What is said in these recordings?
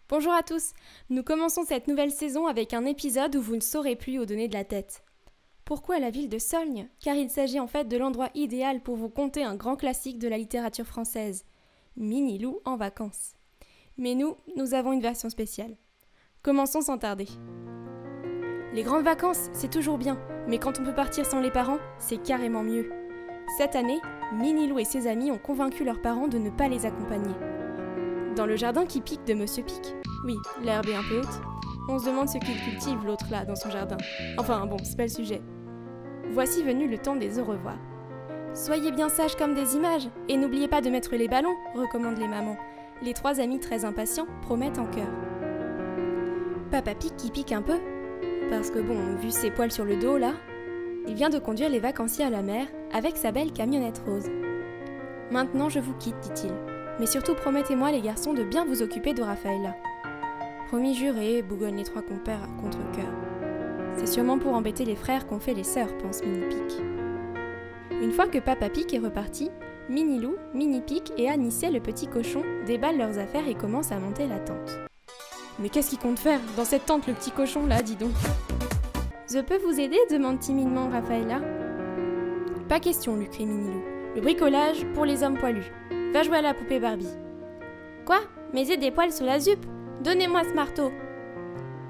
Bonjour à tous, nous commençons cette nouvelle saison avec un épisode où vous ne saurez plus où donner de la tête. Pourquoi la ville de Solgne? Car il s'agit en fait de l'endroit idéal pour vous conter un grand classique de la littérature française, Minilou en vacances. Mais nous avons une version spéciale. Commençons sans tarder. Les grandes vacances, c'est toujours bien, mais quand on peut partir sans les parents, c'est carrément mieux. Cette année, Minilou et ses amis ont convaincu leurs parents de ne pas les accompagner. Dans le jardin qui pique de Monsieur Pic, oui, l'herbe est un peu haute, on se demande ce qu'il cultive l'autre là dans son jardin. Enfin bon, c'est pas le sujet. Voici venu le temps des au revoir. Soyez bien sages comme des images, et n'oubliez pas de mettre les ballons, recommandent les mamans. Les trois amis très impatients promettent en chœur. Papa Pic qui pique un peu, parce que bon, vu ses poils sur le dos là, il vient de conduire les vacanciers à la mer avec sa belle camionnette rose. Maintenant je vous quitte, dit-il. Mais surtout promettez-moi les garçons de bien vous occuper de Raphaëlla. Promis juré, bougonnent les trois compères à contre-cœur. C'est sûrement pour embêter les frères qu'ont fait les sœurs, pense Mini-Pic. Une fois que Papa Pic est reparti, Minilou, Mini-Pic et Anicet le petit cochon déballent leurs affaires et commencent à monter la tente. Mais qu'est-ce qu'il compte faire dans cette tente le petit cochon là, dis donc? Je peux vous aider? Demande timidement Raphaëlla. Pas question, lui crie Minilou. Le bricolage pour les hommes poilus. Va jouer à la poupée Barbie. Quoi? Mais j'ai des poils sur la jupe. Donnez-moi ce marteau.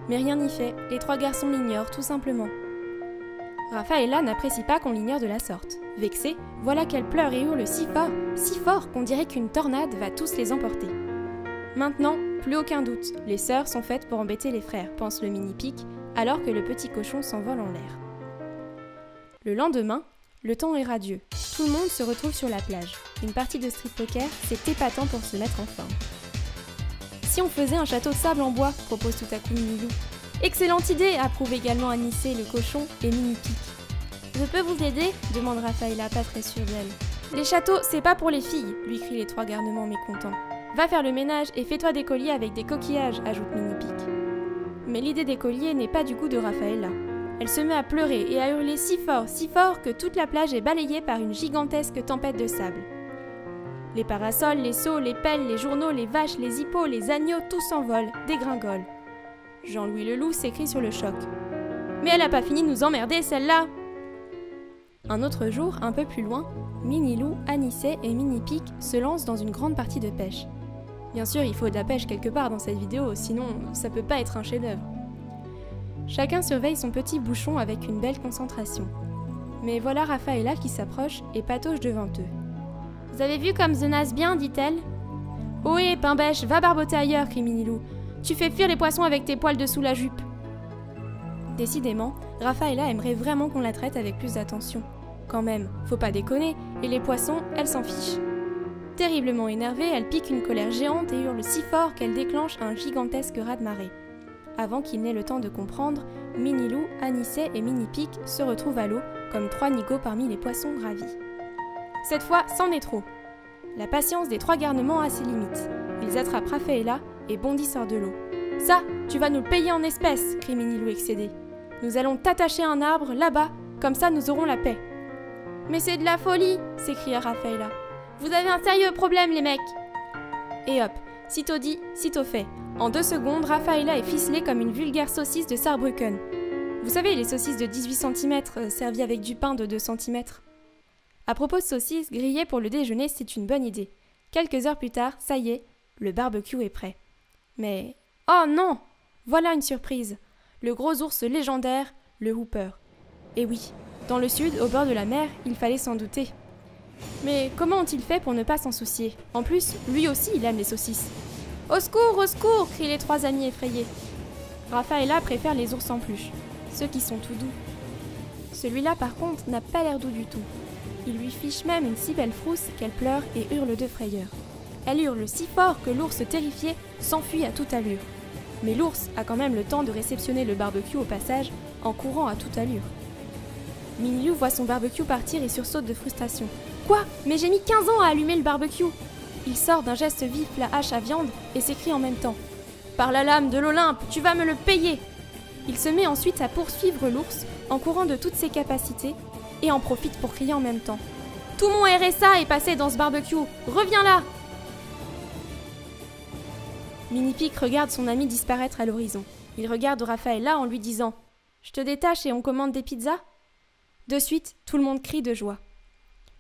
Mais rien n'y fait, les trois garçons l'ignorent tout simplement. Raphaëlla n'apprécie pas qu'on l'ignore de la sorte. Vexée, voilà qu'elle pleure et hurle si fort qu'on dirait qu'une tornade va tous les emporter. Maintenant, plus aucun doute, les sœurs sont faites pour embêter les frères, pense le Mini-Pic, alors que le petit cochon s'envole en l'air. Le lendemain, le temps est radieux. Tout le monde se retrouve sur la plage. Une partie de street poker, c'est épatant pour se mettre en forme. Si on faisait un château de sable en bois, propose tout à coup Minilou. Excellente idée, approuve également Anicet le cochon et Mini-Pic. Je peux vous aider? Demande Raphaëlla, pas très sûre d'elle. Les châteaux, c'est pas pour les filles, lui crient les trois garnements mécontents. Va faire le ménage et fais-toi des colliers avec des coquillages, ajoute Mini-Pic. Mais l'idée des colliers n'est pas du goût de Raphaëlla. Elle se met à pleurer et à hurler si fort que toute la plage est balayée par une gigantesque tempête de sable. Les parasols, les seaux, les pelles, les journaux, les vaches, les hippos, les agneaux, tout s'envole, dégringole. Jean-Louis Leloup s'écrie sur le choc. Mais elle a pas fini de nous emmerder, celle-là! Un autre jour, un peu plus loin, Minilou, Anicet et Mini-Pic se lancent dans une grande partie de pêche. Bien sûr, il faut de la pêche quelque part dans cette vidéo, sinon ça peut pas être un chef-d'œuvre. Chacun surveille son petit bouchon avec une belle concentration. Mais voilà Raphaëlla qui s'approche et patauge devant eux. « Vous avez vu comme je nage bien, dit-elle. »« Ohé, Pimbèche, va barboter ailleurs, crie Minilou. Tu fais fuir les poissons avec tes poils dessous la jupe. » Décidément, Raphaëlla aimerait vraiment qu'on la traite avec plus d'attention. Quand même, faut pas déconner, et les poissons, elle s'en fiche. Terriblement énervée, elle pique une colère géante et hurle si fort qu'elle déclenche un gigantesque raz-de-marée. Avant qu'il n'ait le temps de comprendre, Minilou, Anicet et Mini-Pic se retrouvent à l'eau, comme trois nigauds parmi les poissons ravis. Cette fois, c'en est trop. La patience des trois garnements a ses limites. Ils attrapent Raphaëlla et bondissent hors de l'eau. « Ça, tu vas nous le payer en espèces !» crie Minilou excédé. « Nous allons t'attacher à un arbre, là-bas, comme ça nous aurons la paix. »« Mais c'est de la folie !» s'écria Raphaëlla. « Vous avez un sérieux problème, les mecs !» Et hop, sitôt dit, sitôt fait. En 2 secondes, Raphaëlla est ficelée comme une vulgaire saucisse de Saarbrücken. Vous savez, les saucisses de 18 cm servies avec du pain de 2 cm. À propos de saucisses, griller pour le déjeuner, c'est une bonne idée. Quelques heures plus tard, ça y est, le barbecue est prêt. Mais... oh non! Voilà une surprise. Le gros ours légendaire, le Hooper. Et oui, dans le sud, au bord de la mer, il fallait s'en douter. Mais comment ont-ils fait pour ne pas s'en soucier? En plus, lui aussi, il aime les saucisses. « Au secours !» crient les trois amis effrayés. Raphaëlla préfère les ours en peluche, ceux qui sont tout doux. Celui-là, par contre, n'a pas l'air doux du tout. Il lui fiche même une si belle frousse qu'elle pleure et hurle de frayeur. Elle hurle si fort que l'ours terrifié s'enfuit à toute allure. Mais l'ours a quand même le temps de réceptionner le barbecue au passage en courant à toute allure. Minilou voit son barbecue partir et sursaute de frustration. « Quoi? Mais j'ai mis 15 ans à allumer le barbecue !» Il sort d'un geste vif la hache à viande et s'écrie en même temps. « Par la lame de l'Olympe, tu vas me le payer !» Il se met ensuite à poursuivre l'ours en courant de toutes ses capacités et en profite pour crier en même temps. « Tout mon RSA est passé dans ce barbecue, reviens là !» Mini-Pic regarde son ami disparaître à l'horizon. Il regarde Raffaella en lui disant « Je te détache et on commande des pizzas ?» De suite, tout le monde crie de joie.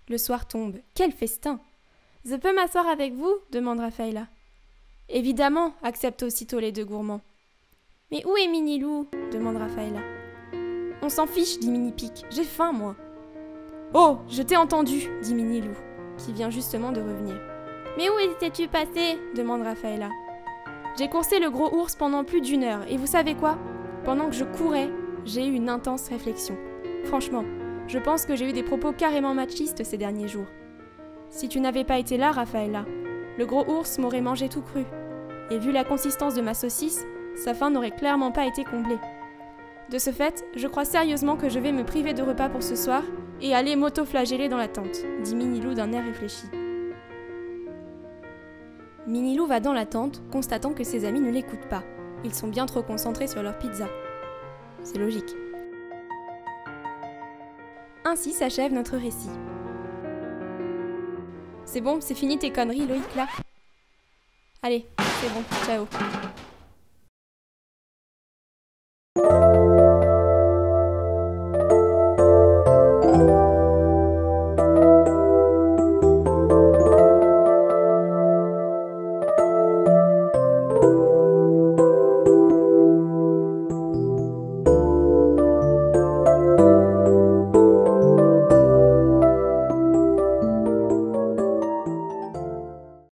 Le soir tombe. Quel festin! « Je peux m'asseoir avec vous ?» demande Raffaella. « Évidemment !» acceptent aussitôt les deux gourmands. « Mais où est Minilou ?» demande Raffaella. « On s'en fiche !» dit Mini-Pic. « J'ai faim, moi !»« Oh, je t'ai entendu !» dit Minilou, qui vient justement de revenir. « Mais où étais-tu passé ?» demande Raffaella. « J'ai coursé le gros ours pendant plus d'1 heure, et vous savez quoi? Pendant que je courais, j'ai eu une intense réflexion. Franchement, je pense que j'ai eu des propos carrément machistes ces derniers jours. Si tu n'avais pas été là, Raffaella, le gros ours m'aurait mangé tout cru. Et vu la consistance de ma saucisse, sa faim n'aurait clairement pas été comblée. De ce fait, je crois sérieusement que je vais me priver de repas pour ce soir et aller m'auto-flageller dans la tente, dit Minilou d'un air réfléchi. Minilou va dans la tente, constatant que ses amis ne l'écoutent pas. Ils sont bien trop concentrés sur leur pizza. C'est logique. Ainsi s'achève notre récit. C'est bon, c'est fini tes conneries, Loïc, là? Allez, c'est bon, ciao.